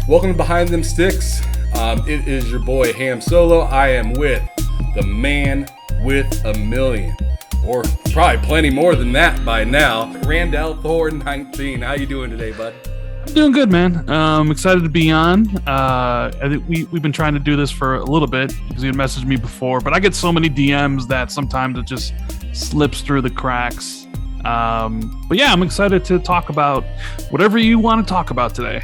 Welcome to Behind Them Sticks. It is your boy Ham Solo. I am with the man with a million, or probably plenty more than that by now, Randall Thor19. How you doing today, bud? I'm doing good, man. I'm excited to be on. I think we've been trying to do this for a little bit because you had messaged me before, but I get so many DMs that sometimes it just slips through the cracks. But yeah, I'm excited to talk about whatever you want to talk about today.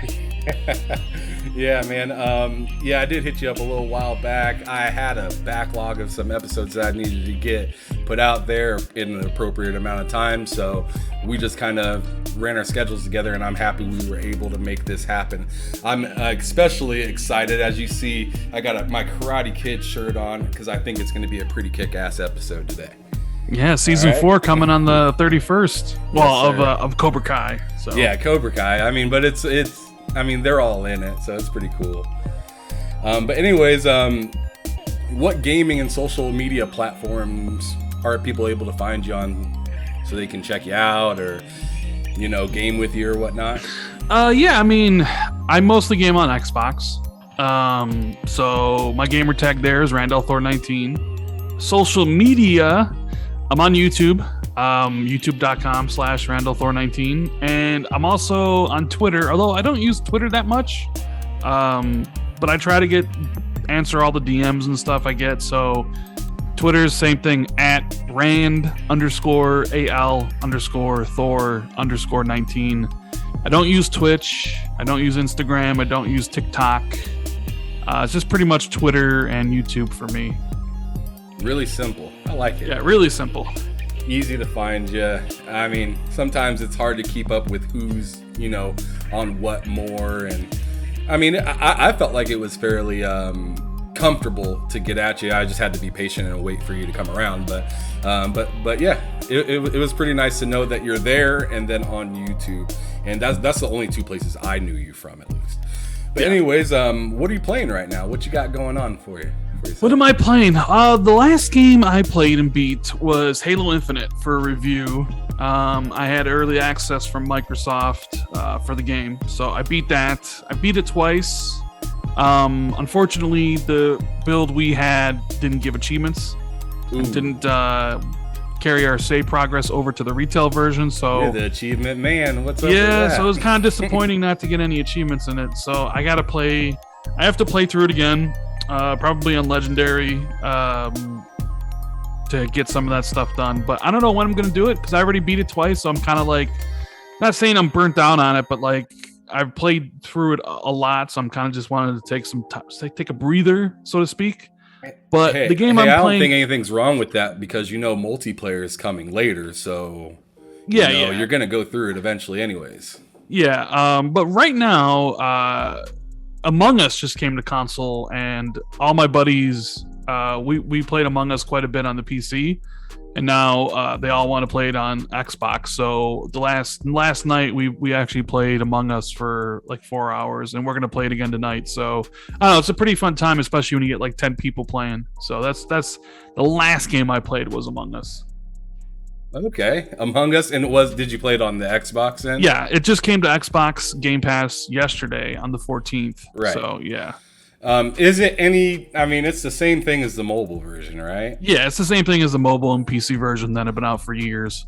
Yeah, man. I did hit you up a little while back. I had a backlog of some episodes that I needed to get put out there in an appropriate amount of time. So we just kind of ran our schedules together, and I'm happy we were able to make this happen. I'm especially excited. As you see, I got my Karate Kid shirt on because I think it's going to be a pretty kick-ass episode today. Yeah, season 4 coming on the 31st. Well, yes, of Cobra Kai. So yeah, Cobra Kai. I mean, but it's they're all in it, so it's pretty cool. But anyways, what gaming and social media platforms are people able to find you on so they can check you out or, game with you or whatnot? Yeah, I mean, I mostly game on Xbox. So my gamer tag there is Randall Thor19. Social media, I'm on YouTube. youtube.com/RandallThor19, and I'm also on Twitter, although I don't use Twitter that much, but I try to answer all the DMs and stuff I get. So Twitter's same thing, at Rand_AL_Thor_19. I don't use Twitch, I don't use Instagram, I don't use TikTok. It's just pretty much Twitter and YouTube for me. Really simple. I like it. Yeah, really simple. Easy to find you. I mean, sometimes it's hard to keep up with who's, on what more. And I mean, I felt like it was fairly comfortable to get at you. I just had to be patient and wait for you to come around. But yeah, it was pretty nice to know that you're there and then on YouTube. And that's the only two places I knew you from, at least. But anyways, what are you playing right now? What you got going on for you? What am I playing? The last game I played and beat was Halo Infinite for review. I had early access from Microsoft for the game, so I beat that. I beat it twice. Unfortunately, the build we had didn't give achievements. Didn't carry our save progress over to the retail version. So you're the achievement man. What's up with yeah, that? so it was kind of disappointing not to get any achievements in it. So I have to play through it again. Probably on Legendary to get some of that stuff done, but I don't know when I'm gonna do it because I already beat it twice, so I'm kind of like, not saying I'm burnt down on it, but like I've played through it a lot, so I'm kind of just wanted to take some time, take a breather, so to speak. But the game I'm playing, I don't think anything's wrong with that because multiplayer is coming later, so you're gonna go through it eventually anyways. Yeah, but right now, Among Us just came to console, and all my buddies, we played Among Us quite a bit on the PC, and now they all want to play it on Xbox. So the last night we actually played Among Us for like 4 hours, and we're gonna play it again tonight. So I don't know, it's a pretty fun time, especially when you get like 10 people playing. So that's the last game I played was Among Us. Okay, Among Us, and did you play it on the Xbox then? Yeah, it just came to Xbox Game Pass yesterday on the 14th. Right. So yeah. Is it it's the same thing as the mobile version, right? Yeah, it's the same thing as the mobile and PC version that have been out for years.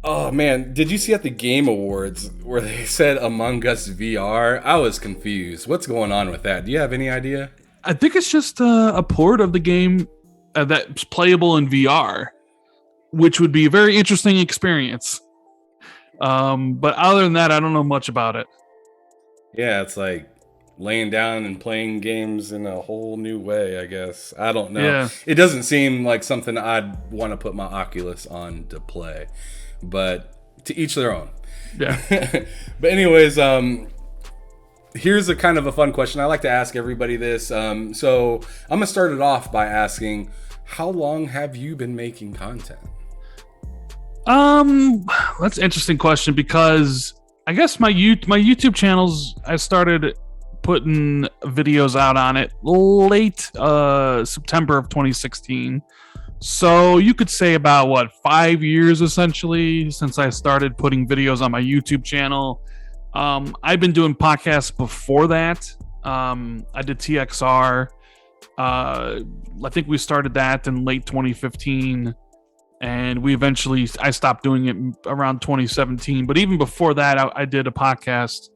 Oh man, did you see at the Game Awards where they said Among Us VR? I was confused. What's going on with that? Do you have any idea? I think it's just a port of the game that's playable in VR, which would be a very interesting experience. But other than that, I don't know much about it. Yeah, it's like laying down and playing games in a whole new way, I guess. I don't know. Yeah. It doesn't seem like something I'd want to put my Oculus on to play. But to each their own. Yeah. But anyways, here's a kind of a fun question. I like to ask everybody this. So I'm going to start it off by asking, how long have you been making content? That's an interesting question because I guess my YouTube channels, I started putting videos out on it late September of 2016. So you could say about 5 years essentially since I started putting videos on my YouTube channel. I've been doing podcasts before that. I did TXR. I think we started that in late 2015, and I stopped doing it around 2017. But even before that, I did a podcast,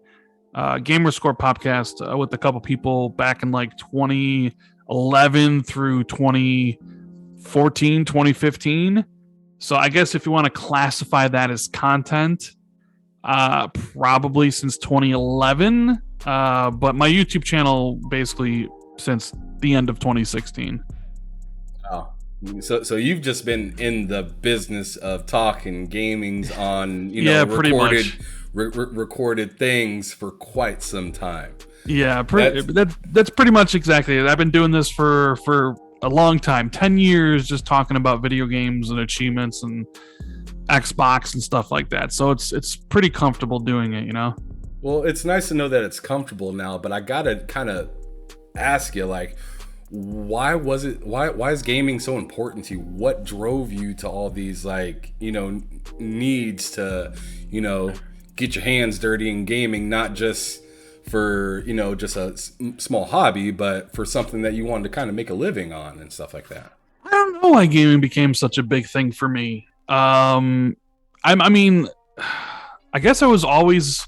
Gamerscore podcast, with a couple people back in like 2011 through 2014, 2015. So I guess if you want to classify that as content, probably since 2011. But my YouTube channel basically since the end of 2016. Oh, so you've just been in the business of talking gamings on recorded things for quite some time. Yeah, that's pretty much exactly it. I've been doing this for a long time, 10 years, just talking about video games and achievements and Xbox and stuff like that. So it's pretty comfortable doing it, you know? Well, it's nice to know that it's comfortable now, but I gotta kind of ask you, like, why is gaming so important to you? What drove you to all these, like, needs to, get your hands dirty in gaming, not just for, just a small hobby, but for something that you wanted to kind of make a living on and stuff like that? I don't know why gaming became such a big thing for me. I mean, I guess I was always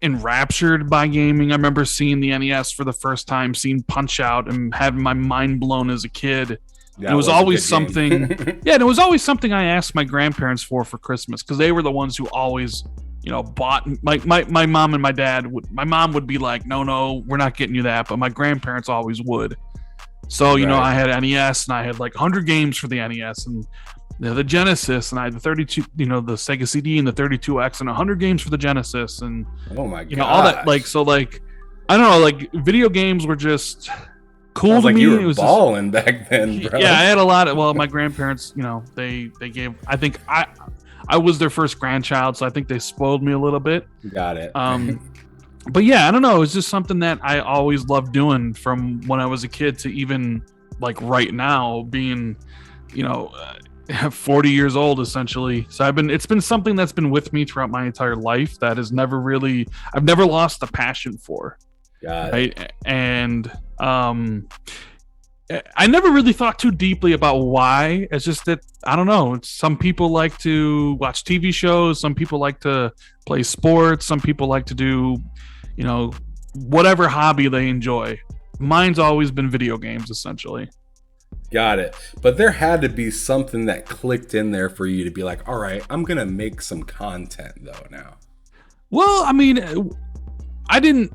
enraptured by gaming. I remember seeing the NES for the first time, seeing Punch Out, and having my mind blown as a kid. It was always something. Yeah, and it was always something I asked my grandparents for Christmas, because they were the ones who always, bought. My mom and my dad would. My mom would be like, "No, we're not getting you that," but my grandparents always would. So I had NES, and I had like 100 games for the NES, and the Genesis, and I had the 32, the Sega CD and the 32X, and 100 games for the Genesis, and oh my god, all that. Like, so, like, I don't know, like, video games were just cool to like me. You were it was balling back then, bro. Yeah, I had a lot of. Well, my grandparents, they gave. I think I was their first grandchild, so I think they spoiled me a little bit. Got it. But yeah, I don't know. It's just something that I always loved doing from when I was a kid to even like right now, being, 40 years old essentially. So it's been something that's been with me throughout my entire life that has I've never lost the passion for. Got right? it. And I never really thought too deeply about why. It's just that, I don't know, some people like to watch TV shows, some people like to play sports, some people like to do, whatever hobby they enjoy. Mine's always been video games, essentially. Got it. But there had to be something that clicked in there for you to be like, all right, I'm going to make some content though now. Well, I mean, I didn't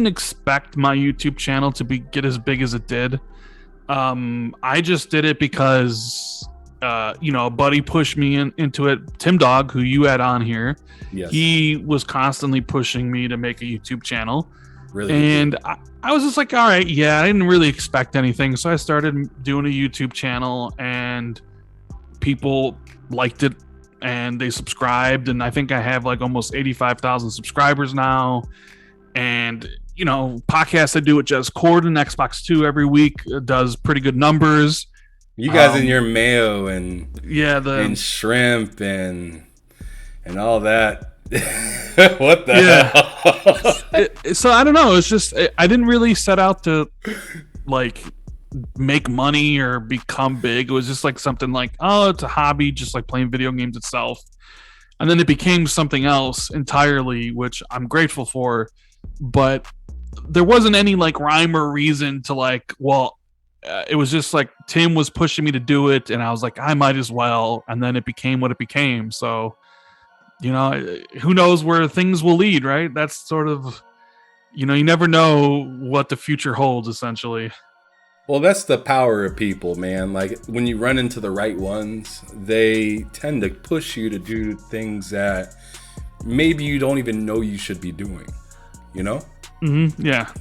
expect my YouTube channel to get as big as it did. I just did it because, a buddy pushed me into it. Tim Dog, who you had on here, yes, he was constantly pushing me to make a YouTube channel. Really? And I was just like, all right, yeah, I didn't really expect anything. So I started doing a YouTube channel, and people liked it and they subscribed. And I think I have like almost 85,000 subscribers now. And, podcasts I do with Jez Corden, Xbox 2 every week, does pretty good numbers. You guys in your mayo and and shrimp and all that. What the hell? So I don't know. It's just I didn't really set out to like make money or become big. It was just like something like, oh, it's a hobby, just like playing video games itself. And then it became something else entirely, which I'm grateful for. But there wasn't any like rhyme or reason to like, it was just like Tim was pushing me to do it, and I was like, I might as well. And then it became what it became. So, who knows where things will lead, right? That's sort of, you never know what the future holds, essentially. Well, that's the power of people, man. Like, when you run into the right ones, they tend to push you to do things that maybe you don't even know you should be doing, Mm-hmm. Yeah.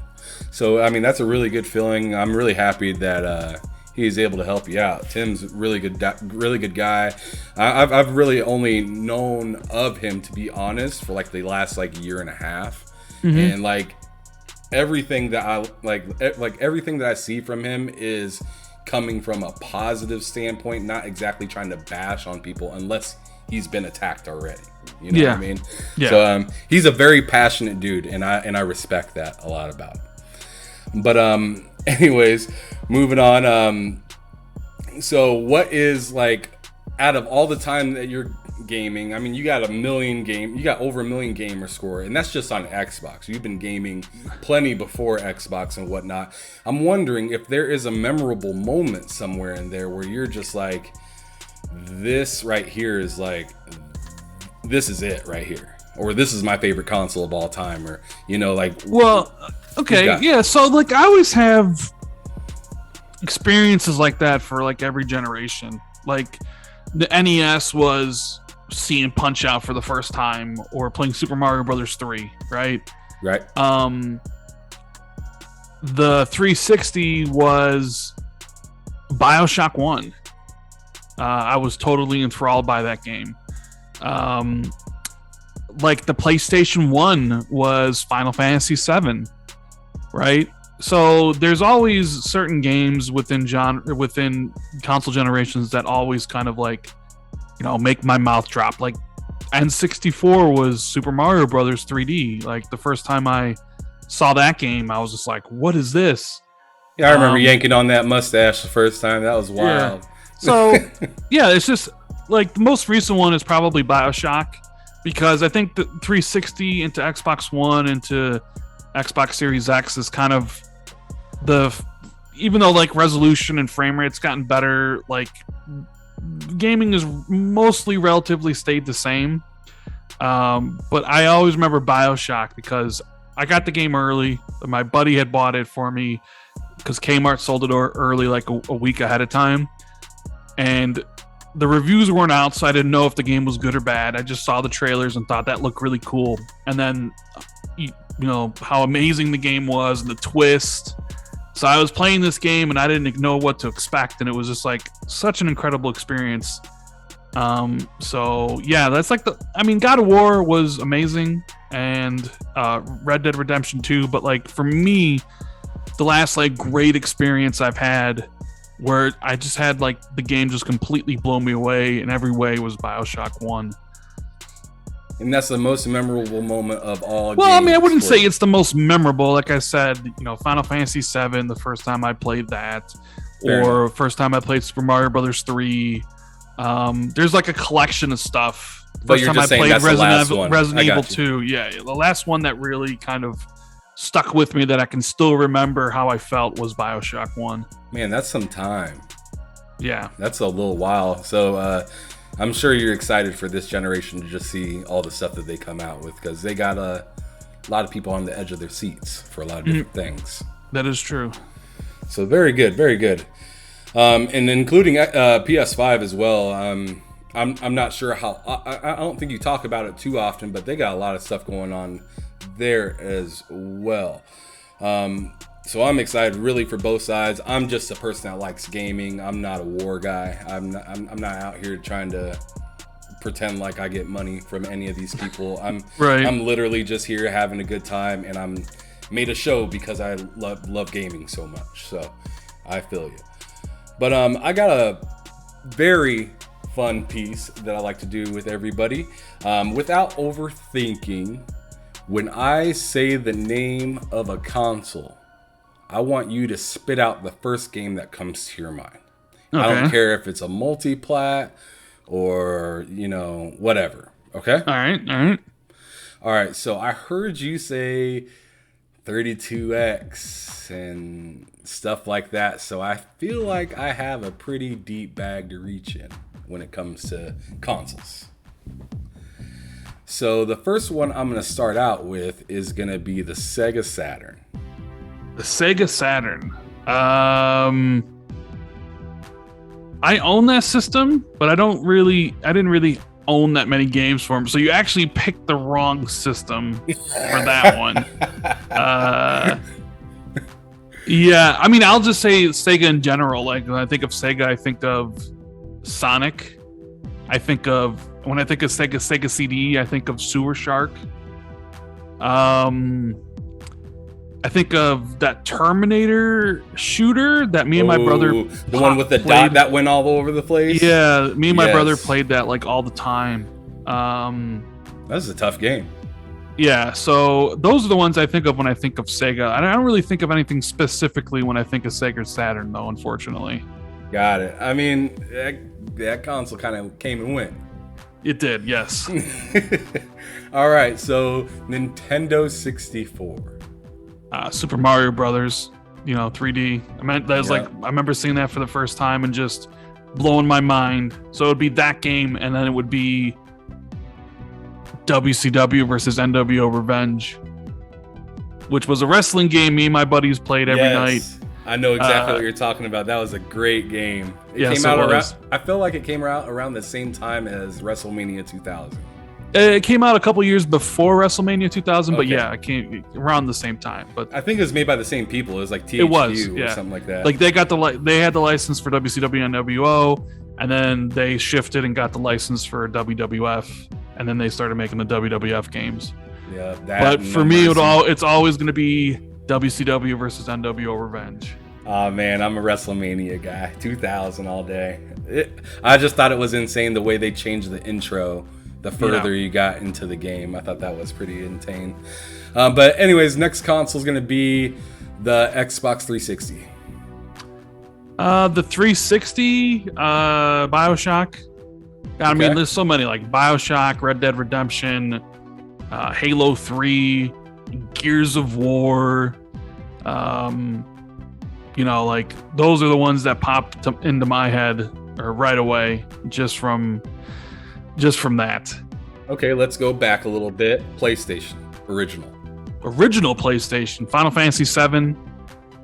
So, I mean, that's a really good feeling. I'm really happy that he is able to help you out. Tim's a really good guy. I've really only known of him, to be honest, for like the last like year and a half. Mm-hmm. And like everything that I everything that I see from him is coming from a positive standpoint, not exactly trying to bash on people unless he's been attacked already. You know what I mean? Yeah. So he's a very passionate dude, and I respect that a lot about him. But anyways, moving on. So what is, like, out of all the time that you're gaming, I mean, you got over 1 million gamer score, and that's just on Xbox. You've been gaming plenty before Xbox and whatnot. I'm wondering if there is a memorable moment somewhere in there where you're just like, this right here is like, this is it right here, or this is my favorite console of all time, or, you know, like, well, okay, yeah. So, like, I always have experiences like that for, like, every generation. Like, the NES was seeing Punch Out for the first time, or playing Super Mario Brothers 3, right? Right. The 360 was BioShock 1. I was totally enthralled by that game. Like, the PlayStation 1 was Final Fantasy 7, right? So there's always certain games within console generations that always kind of, like, you know, make my mouth drop. Like, N64 was Super Mario Brothers 3D. Like, the first time I saw that game, I was just like, what is this? Yeah, I remember yanking on that mustache the first time. That was wild. Yeah. So, yeah, it's just, like, the most recent one is probably BioShock, because I think the 360 into Xbox One into Xbox Series X is kind of even though, like, resolution and frame rate's gotten better, like, gaming is mostly relatively stayed the same. But I always remember BioShock because I got the game early. My buddy had bought it for me because Kmart sold it early, like a week ahead of time. And the reviews weren't out, so I didn't know if the game was good or bad. I just saw the trailers and thought that looked really cool. And then, you know, how amazing the game was and the twist. So I was playing this game and I didn't know what to expect, and it was just, like, such an incredible experience. So yeah, that's like God of War was amazing, and Red Dead Redemption 2, but, like, for me, the last, like, great experience I've had where I just had, like, the game just completely blow me away in every way was BioShock 1. And that's the most memorable moment of all. Well, I mean, I wouldn't say it's the most memorable. Like I said, you know, Final Fantasy 7, the first time I played that, or first time I played Super Mario Brothers 3. There's, like, a collection of stuff. But you're just saying that's the last one. Resident Evil 2. Yeah, the last one that really kind of stuck with me that I can still remember how I felt was BioShock 1. Man, that's some time. Yeah. That's a little while. So, I'm sure you're excited for this generation to just see all the stuff that they come out with, because they got a lot of people on the edge of their seats for a lot of different things. That is true. So very good, very good. And including PS5 as well. I'm not sure how. I don't think you talk about it too often, but they got a lot of stuff going on there as well. So I'm excited really for both sides. I'm just a person that likes gaming. I'm not a war guy. I'm not out here trying to pretend like I get money from any of these people. I'm literally just here having a good time, and I'm made a show because I love gaming so much. So I feel you. But I got a very fun piece that I like to do with everybody without overthinking. When I say the name of a console, I want you to spit out the first game that comes to your mind. Okay. I don't care if it's a multi-plat or, you know, whatever. Okay? All right. So I heard you say 32X and stuff like that. So I feel like I have a pretty deep bag to reach in when it comes to consoles. So the first one I'm going to start out with is going to be the Sega Saturn. The Sega Saturn. I own that system, but I didn't really own that many games for them. So you actually picked the wrong system for that one. Yeah, I mean, I'll just say Sega in general. Like, when I think of Sega, I think of Sonic. When I think of Sega CD, I think of Sewer Shark. I think of that Terminator shooter that me and my brother. The one with the dot that went all over the place? Yeah, me and my brother played that like all the time. That was a tough game. Yeah, so those are the ones I think of when I think of Sega. I don't really think of anything specifically when I think of Sega Saturn, though, unfortunately. Got it. I mean, that console kind of came and went. It did, yes. All right, so Nintendo 64. Super Mario Brothers, 3D. I remember seeing that for the first time and just blowing my mind. So it would be that game, and then it would be WCW versus NWO Revenge, which was a wrestling game me and my buddies played every night. I know exactly what you're talking about. That was a great game. I feel like it came out around the same time as WrestleMania 2000. It came out a couple years before WrestleMania 2000, but yeah, it came around the same time. But I think it was made by the same people. It was like THQ or something like that. Like they had the license for WCW and NWO, and then they shifted and got the license for WWF, and then they started making the WWF games. Yeah, but for me, it's always going to be WCW versus NWO Revenge. Oh man, I'm a WrestleMania guy. 2000 all day. I just thought it was insane the way they changed the intro. The further you got into the game, I thought that was pretty insane. But anyways, next console is going to be the Xbox 360. The 360, BioShock. I mean, there's so many like BioShock, Red Dead Redemption, Halo 3, Gears of War. Like those are the ones that popped into my head right away just from that. Okay, let's go back a little bit. PlayStation, original PlayStation, Final Fantasy 7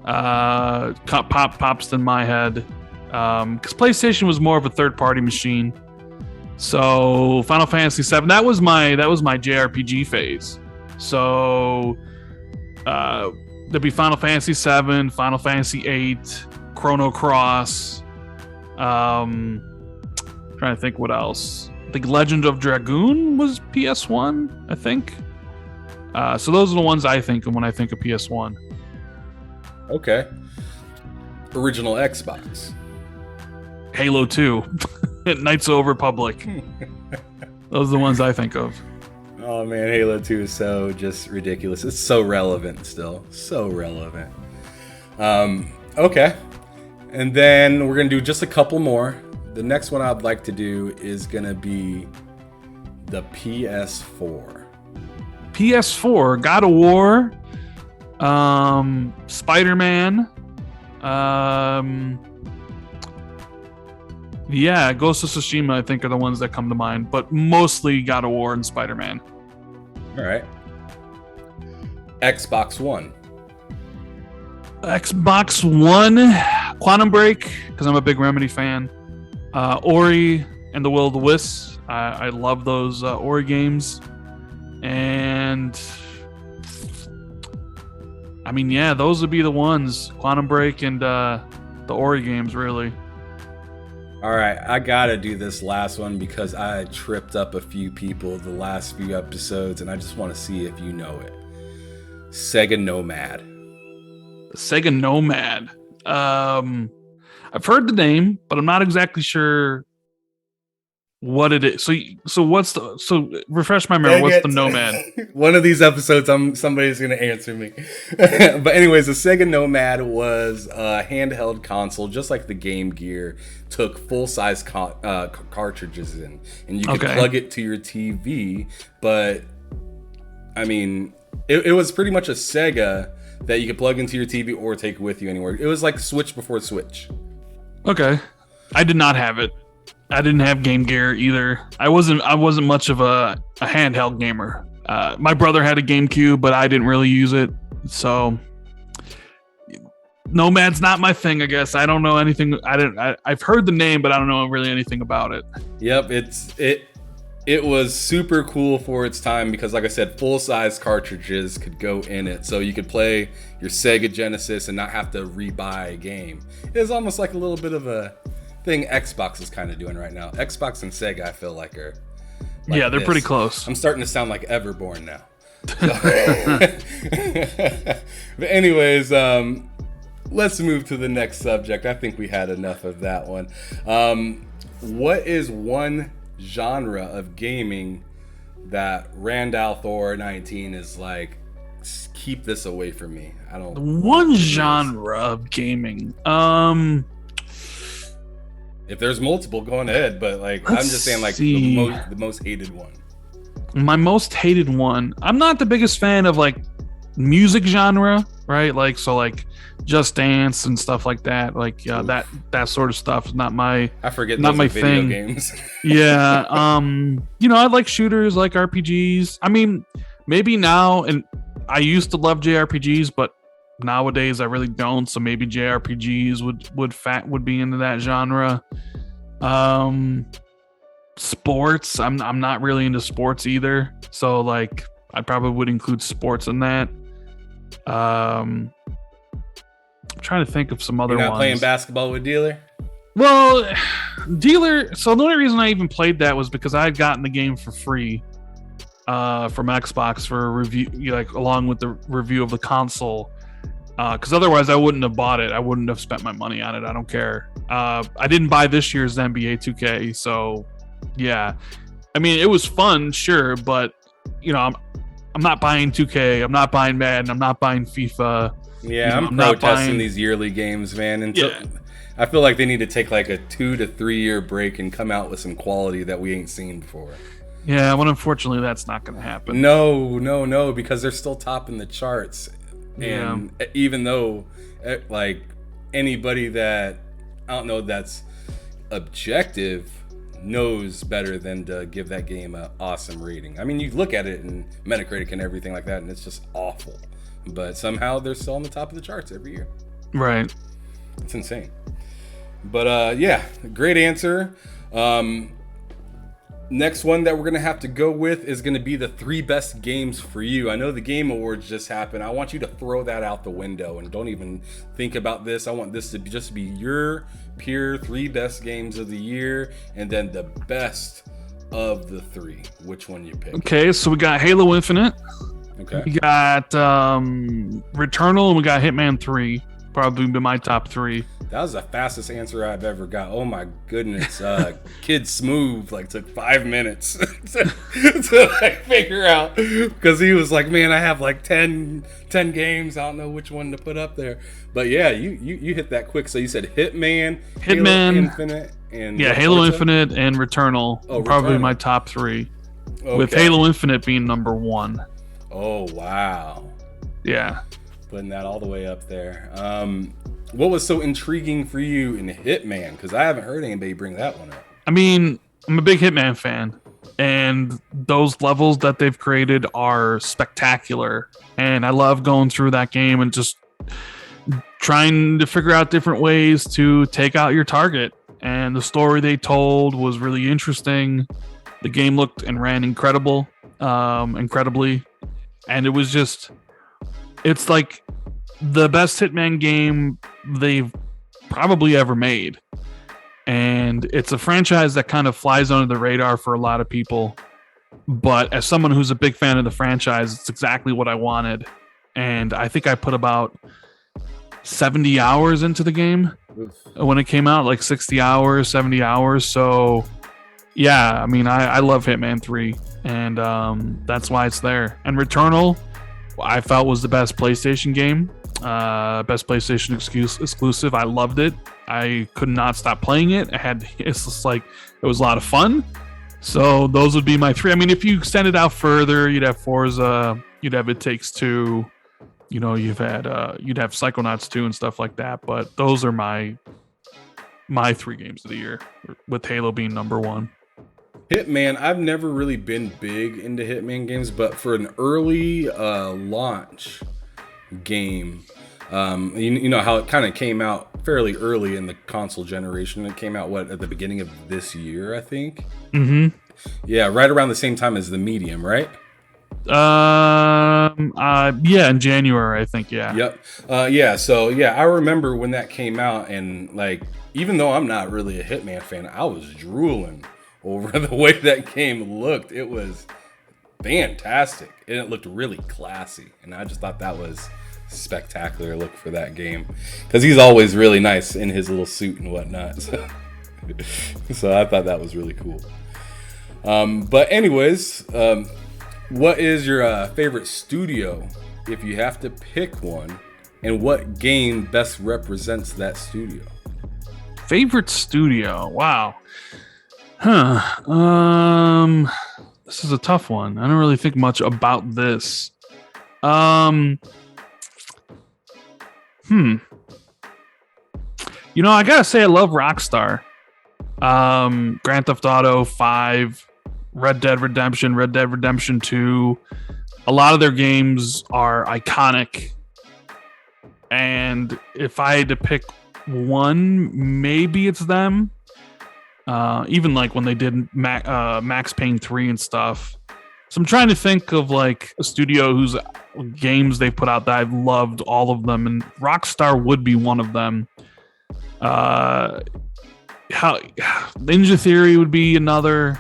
pops in my head because PlayStation was more of a third-party machine. So Final Fantasy 7, that was my JRPG phase. So there'd be Final Fantasy 7, Final Fantasy 8, Chrono Cross. Trying to think what else. I think Legend of Dragoon was PS1, I think. So those are the ones I think of when I think of PS1. Okay. Original Xbox. Halo 2. Knights of the Old Republic. Those are the ones I think of. Oh man, Halo 2 is so just ridiculous. It's so relevant still. So relevant. Okay. And then we're going to do just a couple more. The next one I'd like to do is going to be the PS4. PS4, God of War, Spider-Man, Ghost of Tsushima, I think, are the ones that come to mind, but mostly God of War and Spider-Man. All right. Xbox One. Quantum Break, because I'm a big Remedy fan. Ori and the Will of the Wisps. I love those Ori games. And I mean, those would be the ones. Quantum Break and the Ori games, really. All right, I gotta do this last one because I tripped up a few people the last few episodes, and I just want to see if you know it. Sega Nomad. Sega Nomad. I've heard the name, but I'm not exactly sure what it is. So refresh my memory. What's the Nomad? One of these episodes, somebody's gonna answer me. But anyways, the Sega Nomad was a handheld console, just like the Game Gear. Took full size cartridges in, and you could plug it to your TV. But I mean, it was pretty much a Sega that you could plug into your TV or take with you anywhere. It was like Switch before Switch. Okay, I did not have it. I didn't have Game Gear either. I wasn't much of a handheld gamer. My brother had a GameCube, but I didn't really use it. So Nomad's not my thing, I guess. I don't know anything. I've heard the name, but I don't know really anything about it. Yep, it was super cool for its time because, like I said, full-size cartridges could go in it. So you could play your Sega Genesis and not have to rebuy a game. It was almost like a little bit of a thing Xbox is kind of doing right now. Xbox and Sega, I feel like, are... they're pretty close. I'm starting to sound like Everborn now. But anyways, let's move to the next subject. I think we had enough of that one. What is one genre of gaming that Randall Thor19 is like, keep this away from me? I don't. One genre of gaming. If there's multiple, go on ahead. But like, I'm just saying, like the most hated one. My most hated one. I'm not the biggest fan of like music genre, right? Like Just Dance and stuff like that. Like that sort of stuff is not my. I forget. Not those my are video thing. Games. Yeah. I like shooters, like RPGs. I mean, maybe now, and I used to love JRPGs, but nowadays I really don't. So maybe JRPGs would be into that genre. Sports. I'm not really into sports either. So like I probably would include sports in that. I'm trying to think of some other You're not ones. playing basketball with Dealer? Well, Dealer. So the only reason I even played that was because I had gotten the game for free from Xbox for a review, like along with the review of the console. Because otherwise I wouldn't have bought it. I wouldn't have spent my money on it. I don't care. I didn't buy this year's NBA 2K, so yeah. I mean, it was fun, sure, but I'm not buying 2K. I'm not buying Madden. I'm not buying FIFA. Yeah, I'm protesting these yearly games, man. Until I feel like they need to take like a 2 to 3 year break and come out with some quality that we ain't seen before. Yeah, well, unfortunately, that's not going to happen. No, because they're still topping the charts. And even though, like, anybody that, I don't know, that's objective knows better than to give that game an awesome rating. I mean, you look at it in Metacritic and everything like that, and it's just awful. But somehow they're still on the top of the charts every year. Right. It's insane. But, yeah, great answer. Next one that we're going to have to go with is going to be the 3 best games for you. I know the Game Awards just happened. I want you to throw that out the window and don't even think about this. I want this to just be your pure 3 best games of the year and then the best of the 3. Which one you pick? Okay, so we got Halo Infinite. Okay. We got Returnal, and we got Hitman 3. Probably be my top 3. That was the fastest answer I've ever got. Oh my goodness. Kid Smooth like took 5 minutes to like figure out, because he was like, man, I have like 10 games. I don't know which one to put up there. But yeah, you hit that quick. So you said Hitman, Halo Infinite, and Halo Infinite and Returnal. Probably my top 3. Okay. With Halo Infinite being number 1. Oh wow. Yeah. Putting that all the way up there. What was so intriguing for you in Hitman? Because I haven't heard anybody bring that one up. I mean, I'm a big Hitman fan, and those levels that they've created are spectacular. And I love going through that game and just trying to figure out different ways to take out your target. And the story they told was really interesting. The game looked and ran incredibly. And it was just, it's like the best Hitman game they've probably ever made. And it's a franchise that kind of flies under the radar for a lot of people. But as someone who's a big fan of the franchise, it's exactly what I wanted. And I think I put about 70 hours into the game when it came out, like 60 hours, 70 hours. So yeah, I mean, I love Hitman 3, and that's why it's there. And Returnal, I felt was the best PlayStation game, best PlayStation exclusive. I loved it. I could not stop playing it. It's just like, it was a lot of fun. So those would be my 3. I mean, if you extend it out further, you'd have Forza, you'd have It Takes Two, you'd have Psychonauts 2 and stuff like that. But those are my 3 games of the year, with Halo being number 1. Hitman, I've never really been big into Hitman games, but for an early launch game, you know how it kind of came out fairly early in the console generation. It came out at the beginning of this year, I think. Mm-hmm. Yeah, right around the same time as the Medium, right? Yeah, in January, I think. Yeah. Yep. Yeah. So yeah, I remember when that came out, and like, even though I'm not really a Hitman fan, I was drooling over the way that game looked. It was fantastic, and it looked really classy. And I just thought that was spectacular look for that game, because he's always really nice in his little suit and whatnot. So I thought that was really cool. But anyways, what is your favorite studio if you have to pick one, and what game best represents that studio? Favorite studio? Wow. This is a tough one. I don't really think much about this. You know, I gotta say I love Rockstar. Grand Theft Auto 5, Red Dead Redemption 2. A lot of their games are iconic. And if I had to pick one, maybe it's them. Even like when they did Max Payne 3 and stuff. So I'm trying to think of like a studio whose games they put out that I've loved all of them, and Rockstar would be one of them. Ninja Theory would be another.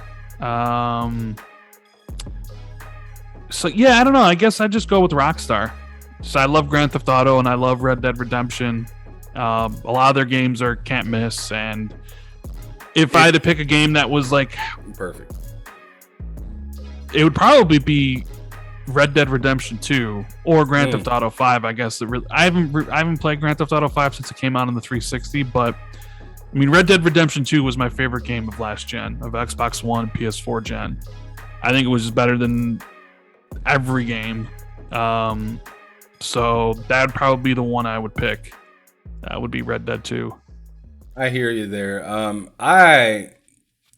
So yeah, I don't know. I guess I just go with Rockstar. So I love Grand Theft Auto and I love Red Dead Redemption. A lot of their games are can't miss, and if I had to pick a game that was like perfect, it would probably be Red Dead Redemption 2 or Grand Theft Auto 5. I guess I haven't played Grand Theft Auto 5 since it came out on the 360, but I mean, Red Dead Redemption 2 was my favorite game of last gen, of Xbox One, PS4 gen. I think it was just better than every game. So that would probably be the one I would pick. That would be Red Dead 2. I hear you there. I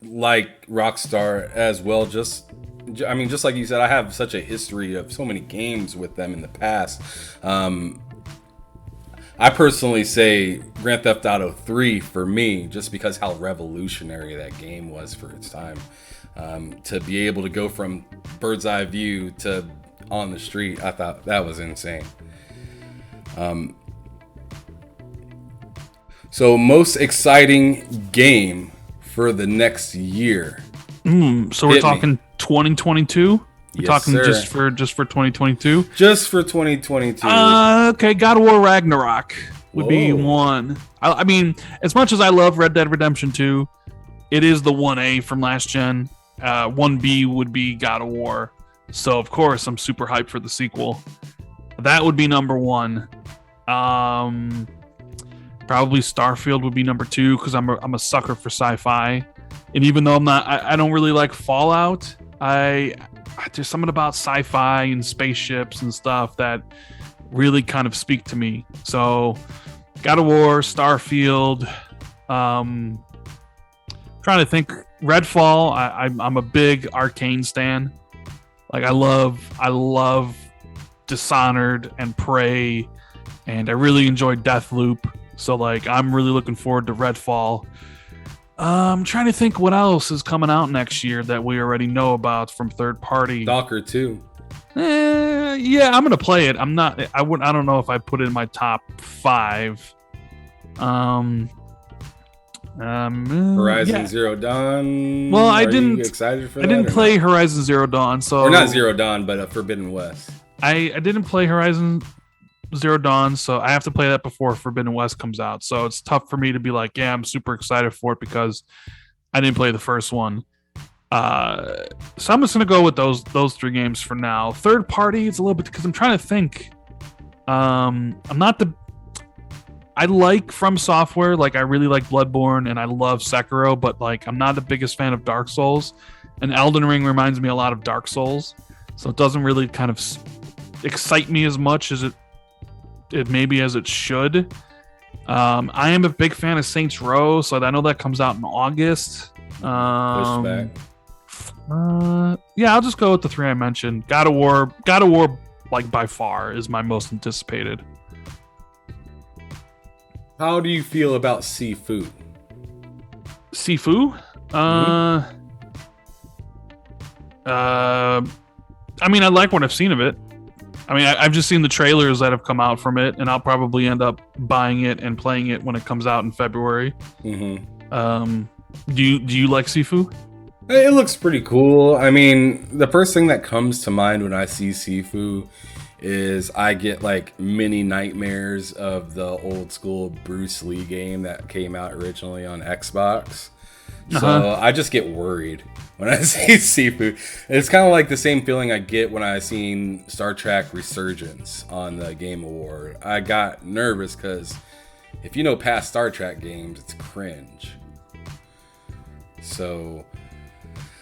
like Rockstar as well. Just like you said, I have such a history of so many games with them in the past. I personally say Grand Theft Auto 3 for me, just because how revolutionary that game was for its time. To be able to go from bird's eye view to on the street, I thought that was insane. So most exciting game for the next year. So we're talking 2022? We're Yes, talking sir. just for 2022? Just for 2022. Okay, God of War Ragnarok would be one. I mean, as much as I love Red Dead Redemption 2, it is the 1A from last gen. 1B would be God of War. So, of course, I'm super hyped for the sequel. That would be number one. Probably Starfield would be number two, because I'm a sucker for sci-fi. And even though I don't really like Fallout, there's something about sci-fi and spaceships and stuff that really kind of speak to me. So, God of War, Starfield, trying to think, Redfall. I'm a big Arcane stan. Like I love Dishonored and Prey, and I really enjoyed Deathloop. So like I'm really looking forward to Redfall. I'm trying to think what else is coming out next year that we already know about from third party. Stalker 2. Yeah, I'm gonna play it. I don't know if I put it in my top 5. Horizon Zero Dawn. Well, Are you excited for that? I didn't play Horizon Zero Dawn, so or not Zero Dawn, but Forbidden West. I didn't play Horizon Zero Dawn, so I have to play that before Forbidden West comes out. So it's tough for me to be like, yeah, I'm super excited for it because I didn't play the first one. So I'm just gonna go with those 3 games for now. Third party, it's a little bit because I'm trying to think. I like From Software, like I really like Bloodborne and I love Sekiro, but like I'm not the biggest fan of Dark Souls, and Elden Ring reminds me a lot of Dark Souls, so it doesn't really kind of excite me as much as it maybe as it should. I am a big fan of Saints Row, so I know that comes out in August. Pushback. Yeah, I'll just go with the 3 I mentioned. God of War, like by far is my most anticipated. How do you feel about Sifu? Sifu? I mean, I like what I've seen of it. I mean, I've just seen the trailers that have come out from it, and I'll probably end up buying it and playing it when it comes out in February. Mm-hmm. Do you like Sifu? It looks pretty cool. I mean, the first thing that comes to mind when I see Sifu is I get like mini nightmares of the old school Bruce Lee game that came out originally on Xbox. So I just get worried when I see Sifu. It's kind of like the same feeling I get when I seen Star Trek Resurgence on the Game Award. I got nervous because if you know past Star Trek games, it's cringe. So,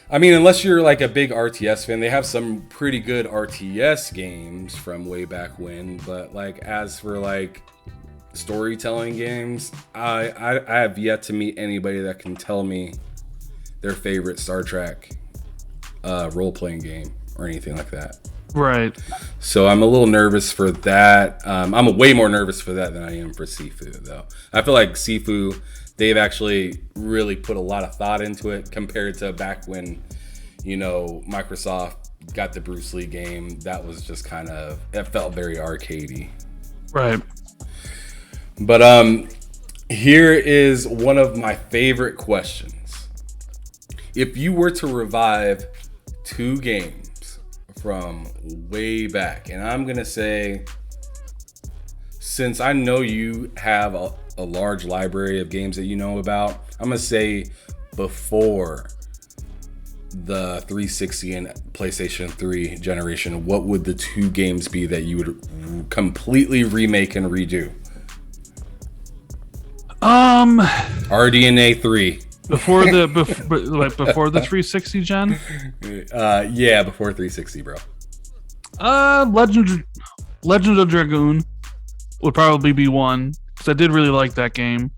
I mean, unless you're like a big RTS fan, they have some pretty good RTS games from way back when. But like, as for like storytelling games, I have yet to meet anybody that can tell me their favorite Star Trek role-playing game or anything like that. Right. So I'm a little nervous for that. I'm way more nervous for that than I am for Sifu, though. I feel like Sifu, they've actually really put a lot of thought into it compared to back when, you know, Microsoft got the Bruce Lee game. That was just kind of, it felt very arcadey. Right. But here is one of my favorite questions. If you were to revive two games from way back, and I'm going to say, since I know you have a large library of games that you know about, I'm going to say before the 360 and PlayStation 3 generation, what would the two games be that you would completely remake and redo? RDNA 3. Before the before the 360 gen? Yeah, before 360, bro. Legend of Dragoon would probably be one, because I did really like that game.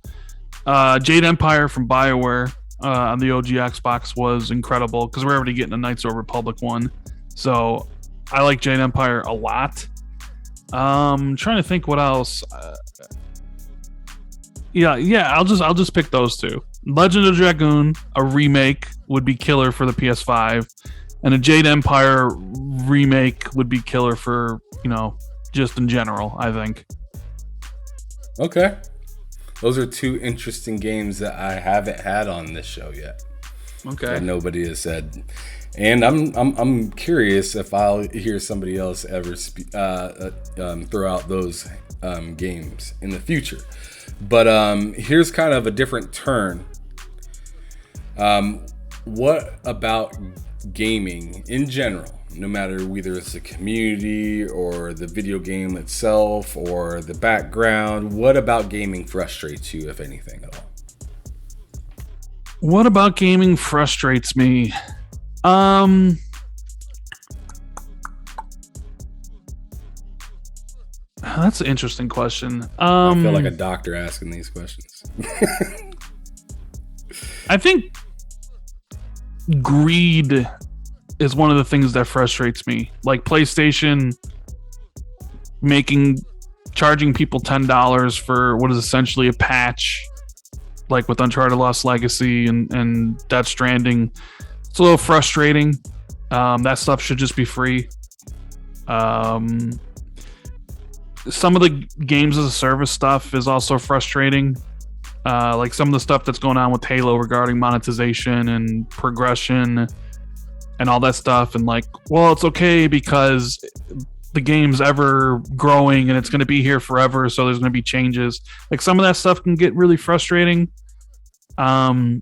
Jade Empire from BioWare on the OG Xbox was incredible, because we're already getting a Knights of the Republic one. So I like Jade Empire a lot. Trying to think what else. Yeah, I'll just pick those two. Legend of Dragoon, a remake, would be killer for the PS5, and a Jade Empire remake would be killer for, you know, just in general, I think. Okay. Those are two interesting games that I haven't had on this show yet. Okay. That nobody has said. And I'm curious if I'll hear somebody else ever throw out those games in the future. But here's kind of a different turn. What about gaming in general, no matter whether it's the community or the video game itself or the background, what about gaming frustrates you, if anything at all? What about gaming frustrates me? That's an interesting question. I feel like a doctor asking these questions. I think greed is one of the things that frustrates me. Like PlayStation charging people $10 for what is essentially a patch, like with Uncharted Lost Legacy and Death Stranding. It's a little frustrating. That stuff should just be free. Some of the games as a service stuff is also frustrating. Like some of the stuff that's going on with Halo regarding monetization and progression and all that stuff. And like, well, it's okay because the game's ever growing and it's going to be here forever. So there's going to be changes. Like some of that stuff can get really frustrating. And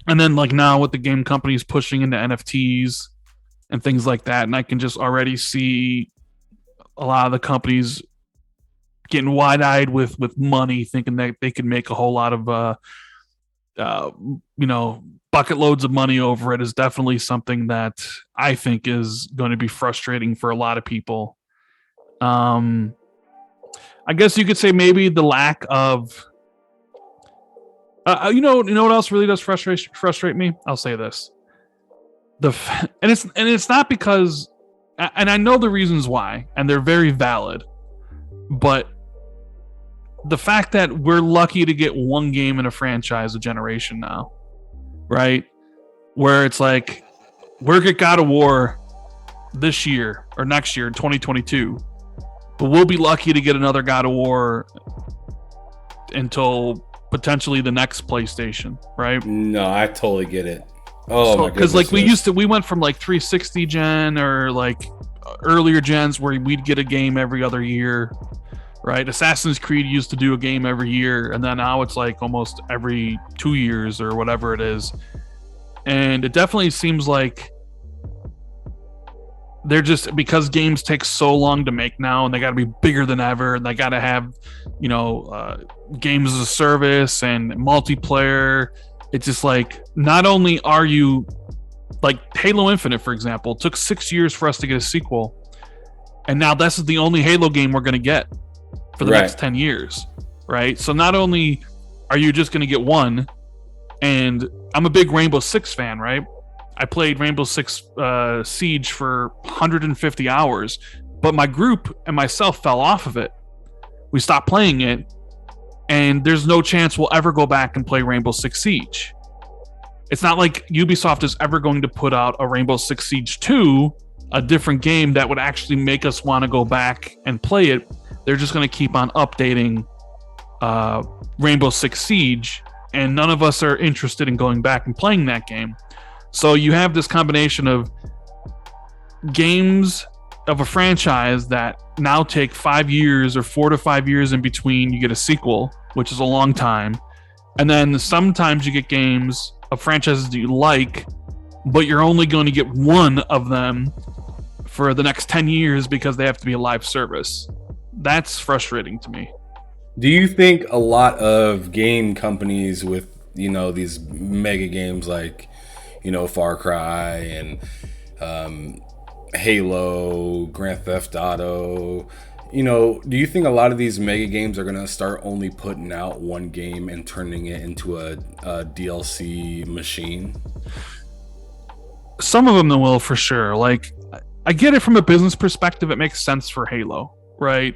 then like now with the game companies pushing into NFTs and things like that. And I can just already see a lot of the companies getting wide-eyed with money, thinking that they could make a whole lot of, bucket loads of money over it is definitely something that I think is going to be frustrating for a lot of people. I guess you could say maybe the lack of, you know what else really does frustrate me? I'll say this. And it's not because, and I know the reasons why, and they're very valid, but the fact that we're lucky to get one game in a franchise a generation now, right? Where it's like, we'll get God of War this year or next year in 2022, but we'll be lucky to get another God of War until potentially the next PlayStation, right? No, I totally get it. Oh So my because goodness. like we went from like 360 gen or like earlier gens where we'd get a game every other year, right? Assassin's Creed used to do a game every year, and then now it's like almost every 2 years or whatever it is. And it definitely seems like they're just, because games take so long to make now, and they got to be bigger than ever, and they got to have, games as a service and multiplayer. It's just like, not only are you like Halo Infinite, for example, it took 6 years for us to get a sequel, and now this is the only Halo game we're going to get for the next 10 years, right? So not only are you just going to get one, and I'm a big Rainbow Six fan, right? I played Rainbow Six Siege for 150 hours, but my group and myself fell off of it. We stopped playing it, and there's no chance we'll ever go back and play Rainbow Six Siege. It's not like Ubisoft is ever going to put out a Rainbow Six Siege 2, a different game that would actually make us want to go back and play it. They're just going to keep on updating Rainbow Six Siege, and none of us are interested in going back and playing that game. So you have this combination of games of a franchise that now take 5 years or 4 to 5 years in between you get a sequel, which is a long time. And then sometimes you get games of franchises that you like, but you're only going to get one of them for the next 10 years because they have to be a live service. That's frustrating to me. Do you think a lot of game companies with, these mega games like, Far Cry and Halo, Grand Theft Auto, do you think a lot of these mega games are going to start only putting out one game and turning it into a DLC machine? Some of them will, for sure. Like, I get it from a business perspective. It makes sense for Halo, right?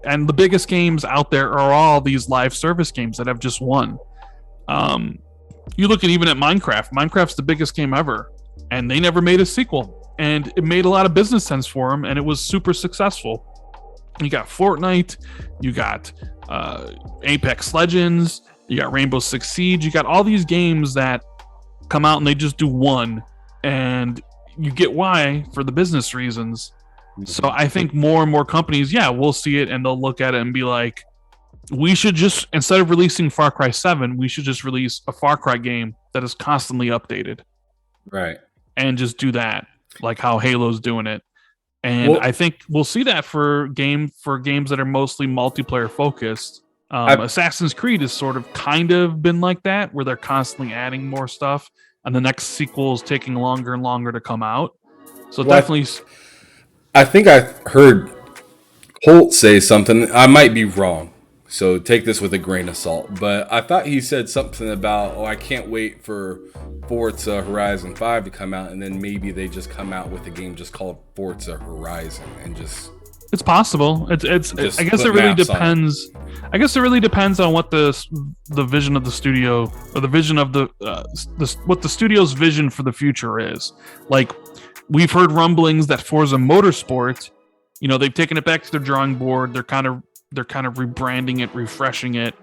And the biggest games out there are all these live service games that have just one. You look at even at Minecraft. Minecraft's the biggest game ever, and they never made a sequel. And it made a lot of business sense for them, and it was super successful. You got Fortnite, you got Apex Legends, you got Rainbow Six Siege, you got all these games that come out and they just do one, and you get why, for the business reasons. So I think more and more companies, will see it and they'll look at it and be like, we should just, instead of releasing Far Cry 7, we should just release a Far Cry game that is constantly updated. Right. And just do that, like how Halo's doing it. And I think we'll see that for games that are mostly multiplayer focused. Assassin's Creed has sort of kind of been like that, where they're constantly adding more stuff, and the next sequel is taking longer and longer to come out. So definitely... I think I heard Holt say something. I might be wrong, so take this with a grain of salt. But I thought he said something about, I can't wait for Forza Horizon 5 to come out, and then maybe they just come out with a game just called Forza Horizon and just... It's possible. I guess it really depends. I guess it really depends on what the vision of the studio, or the vision of what the studio's vision for the future is. Like, we've heard rumblings that Forza Motorsport, they've taken it back to their drawing board. They're kind of rebranding it, refreshing it.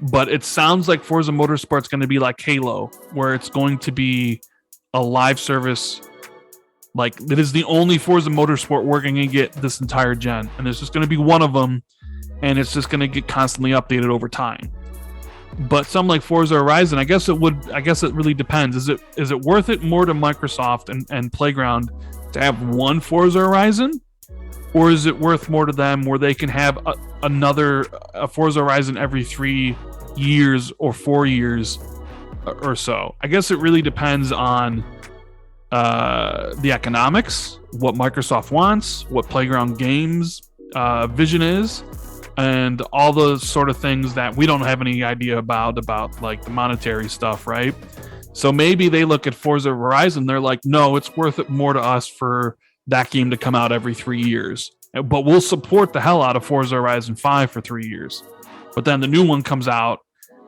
But it sounds like Forza Motorsport's going to be like Halo, where it's going to be a live service. Like, it is the only Forza Motorsport we're going to get this entire gen. And there's just going to be one of them, and it's just going to get constantly updated over time. But something like Forza Horizon, I guess it really depends. Is it worth it more to Microsoft and Playground to have one Forza Horizon? Or is it worth more to them where they can have a Forza Horizon every 3 years or 4 years or so? I guess it really depends on the economics, what Microsoft wants, what Playground Games vision is, and all the sort of things that we don't have any idea about like the monetary stuff, right? So maybe they look at Forza Horizon, they're like, no, it's worth it more to us for that game to come out every 3 years. But we'll support the hell out of Forza Horizon 5 for 3 years. But then the new one comes out,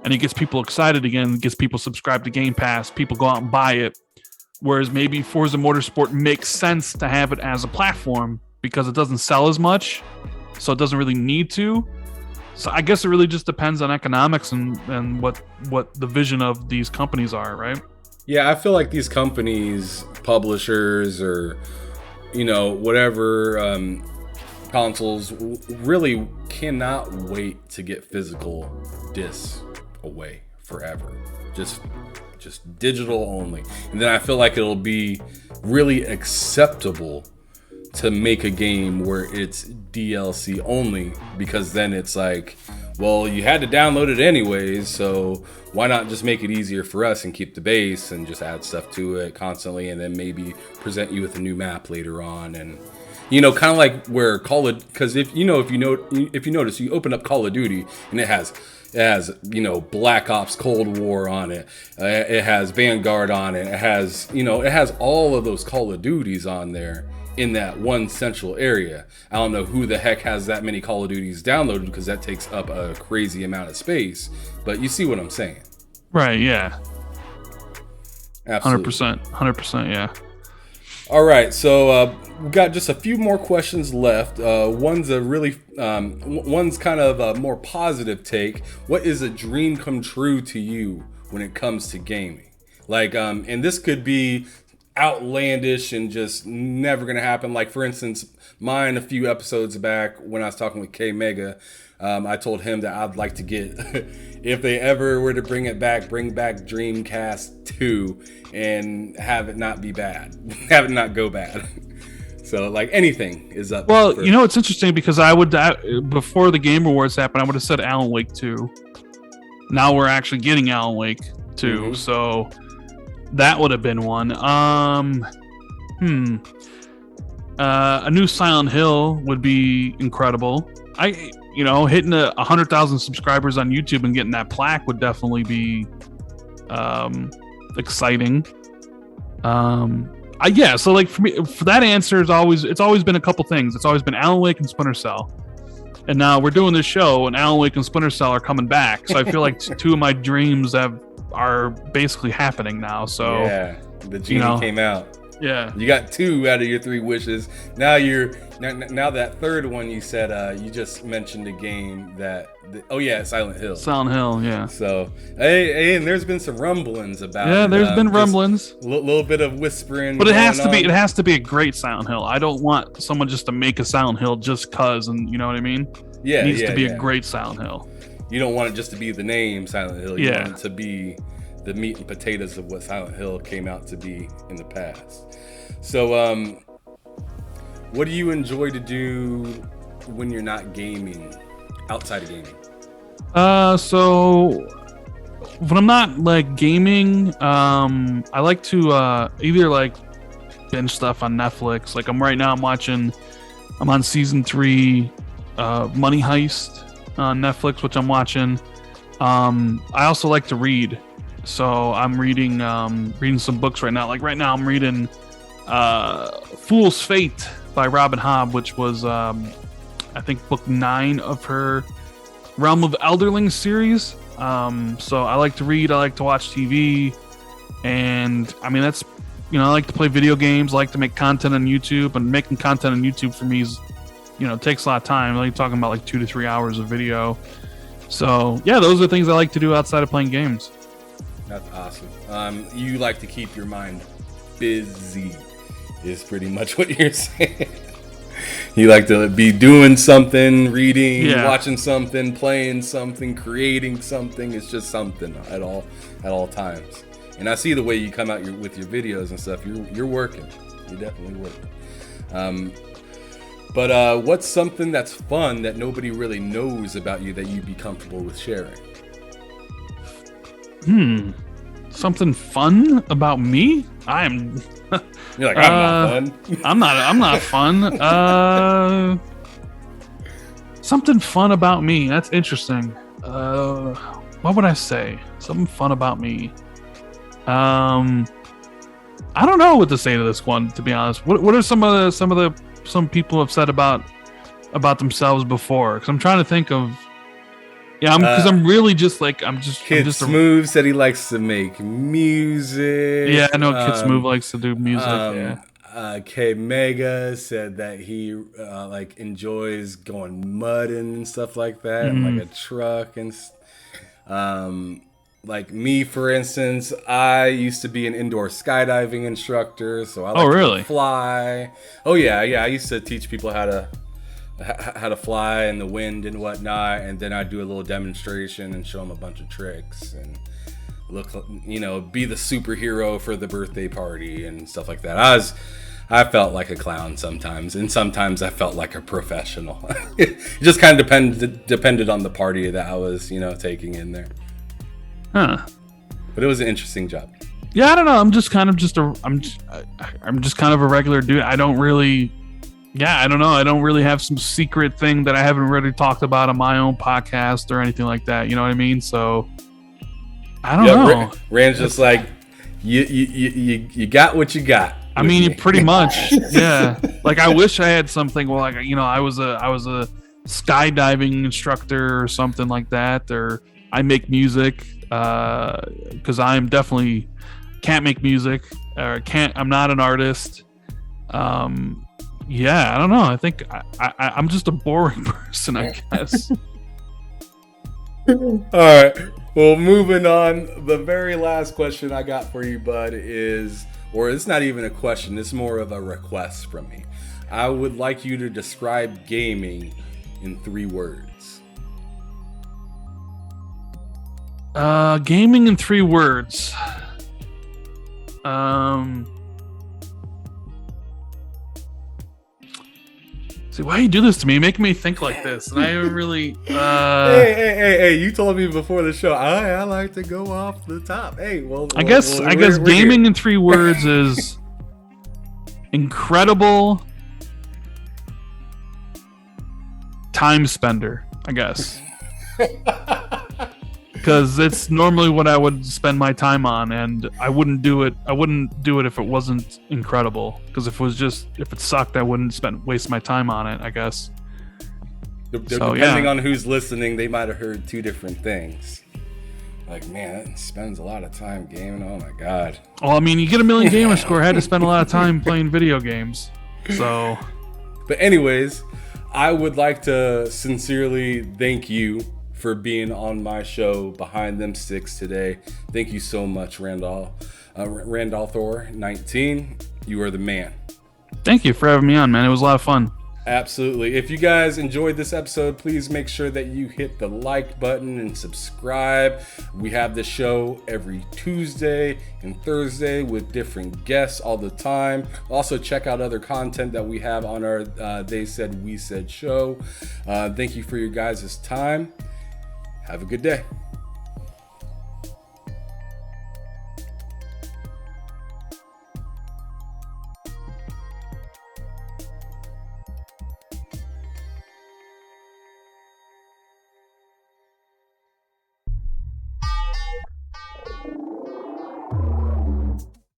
and it gets people excited again, gets people subscribed to Game Pass, people go out and buy it. Whereas maybe Forza Motorsport makes sense to have it as a platform because it doesn't sell as much, so it doesn't really need to. So I guess it really just depends on economics and what the vision of these companies are, right? Yeah, I feel like these companies, publishers, or whatever consoles really cannot wait to get physical discs away forever. Just digital only. And then I feel like it'll be really acceptable to make a game where it's DLC only, because then it's like, well, you had to download it anyways, so why not just make it easier for us and keep the base and just add stuff to it constantly, and then maybe present you with a new map later on. And kind of like where because if you notice, you open up Call of Duty and it has Black Ops Cold War on it. It has Vanguard on it. It has all of those Call of Duties on there in that one central area. I don't know who the heck has that many Call of Duties downloaded, because that takes up a crazy amount of space. But you see what I'm saying. Right, yeah. Absolutely. 100%, yeah. All right, so we've got just a few more questions left. One's kind of a more positive take. What is a dream come true to you when it comes to gaming? Like, and this could be outlandish and just never gonna happen. Like, for instance, mine a few episodes back when I was talking with K Mega, I told him that I'd like to get, if they ever were to bring back Dreamcast 2 and have it not be bad, have it not go bad. So, like, anything is up. Well, it's interesting because before the Game Awards happened, I would have said Alan Wake 2. Now we're actually getting Alan Wake 2, so that would have been one. A new Silent Hill would be incredible. Hitting 100,000 subscribers on YouTube and getting that plaque would definitely be exciting. So like for me, for that answer it's always been a couple things. It's always been Alan Wake and Splinter Cell. And now we're doing this show and Alan Wake and Splinter Cell are coming back. So I feel like two of my dreams are basically happening now. So yeah, the genie came out. Yeah, you got 2 out of your 3 wishes. Now now that third one you said, you just mentioned a game Silent Hill. Silent Hill, yeah. So hey, and there's been some rumblings about. Yeah, there's been rumblings. A little bit of whispering. But it has to be a great Silent Hill. I don't want someone just to make a Silent Hill just cause, and you know what I mean. Yeah, it needs to be a great Silent Hill. You don't want it just to be the name Silent Hill. You want it to be the meat and potatoes of what Silent Hill came out to be in the past. So, what do you enjoy to do when you're not gaming, outside of gaming? So when I'm not like gaming, I like to either like binge stuff on Netflix. Like I'm on season 3, Money Heist on Netflix, which I'm watching. I also like to read. So I'm reading some books right now. Like right now I'm reading Fool's Fate by Robin Hobb, which was I think book 9 of her Realm of Elderling series. So I like to read, I like to watch TV, and I mean that's I like to play video games, I like to make content on YouTube, and making content on YouTube for me is takes a lot of time. Like talking about like 2 to 3 hours of video. So yeah, those are things I like to do outside of playing games. That's awesome. You like to keep your mind busy, is pretty much what you're saying. You like to be doing something, reading, watching something, playing something, creating something. It's just something at all times. And I see the way you come out with your videos and stuff. You're working. You're definitely working. But what's something that's fun that nobody really knows about you that you'd be comfortable with sharing? Something fun about me? I'm. You're like, I'm not fun. I'm not fun. Something fun about me. That's interesting. What would I say? Something fun about me. I don't know what to say to this one, to be honest. What are some people have said about themselves before? Because I'm trying to think of. Yeah, because I'm really just like Kid Smooth said he likes to make music. Yeah, I know Kid Smooth likes to do music. K Mega said that he like enjoys going mudding and stuff like that, like a truck and. like me, for instance, I used to be an indoor skydiving instructor, so I Oh, like to go really? fly. Oh yeah, yeah. I used to teach people how to fly in the wind and whatnot, and then I'd do a little demonstration and show them a bunch of tricks and look, be the superhero for the birthday party and stuff like that. I felt like a clown sometimes, and sometimes I felt like a professional. It just kind of depended on the party that I was, taking in there. Huh. But it was an interesting job. Yeah, I don't know. I'm just kind of I'm just kind of a regular dude. I don't really. Yeah, I don't know. I don't really have some secret thing that I haven't really talked about on my own podcast or anything like that. You know what I mean? So I don't know. Rand's just like, you got what you got. I mean, pretty much. Yeah. Like, I wish I had something. Well, like, I was a skydiving instructor or something like that, or I make music because I'm definitely can't make music or I'm not an artist. Yeah, I don't know. I think I'm just a boring person, I guess. All right. Well, moving on. The very last question I got for you, bud, is, or it's not even a question, it's more of a request from me. I would like you to describe gaming in 3 words. Gaming in 3 words. See, why you do this to me? You make me think like this, and I really. Hey! You told me before the show. I like to go off the top. Hey, well, I guess we're gaming here. in 3 words is incredible time spender. I guess. Because it's normally what I would spend my time on, and I wouldn't do it if it wasn't incredible. Because if it sucked, I wouldn't waste my time on it, I guess. Depending on who's listening, they might have heard 2 different things. Like, man, that spends a lot of time gaming. Oh my god. Well, I mean, you get a million gamer score. I had to spend a lot of time playing video games. So. But anyways, I would like to sincerely thank you for being on my show, Behind Them Sticks, today. Thank you so much, Randall. Thor19, you are the man. Thank you for having me on, man. It was a lot of fun. Absolutely. If you guys enjoyed this episode, please make sure that you hit the like button and subscribe. We have this show every Tuesday and Thursday with different guests all the time. Also, check out other content that we have on our They Said, We Said show. Thank you for your guys' time. Have a good day.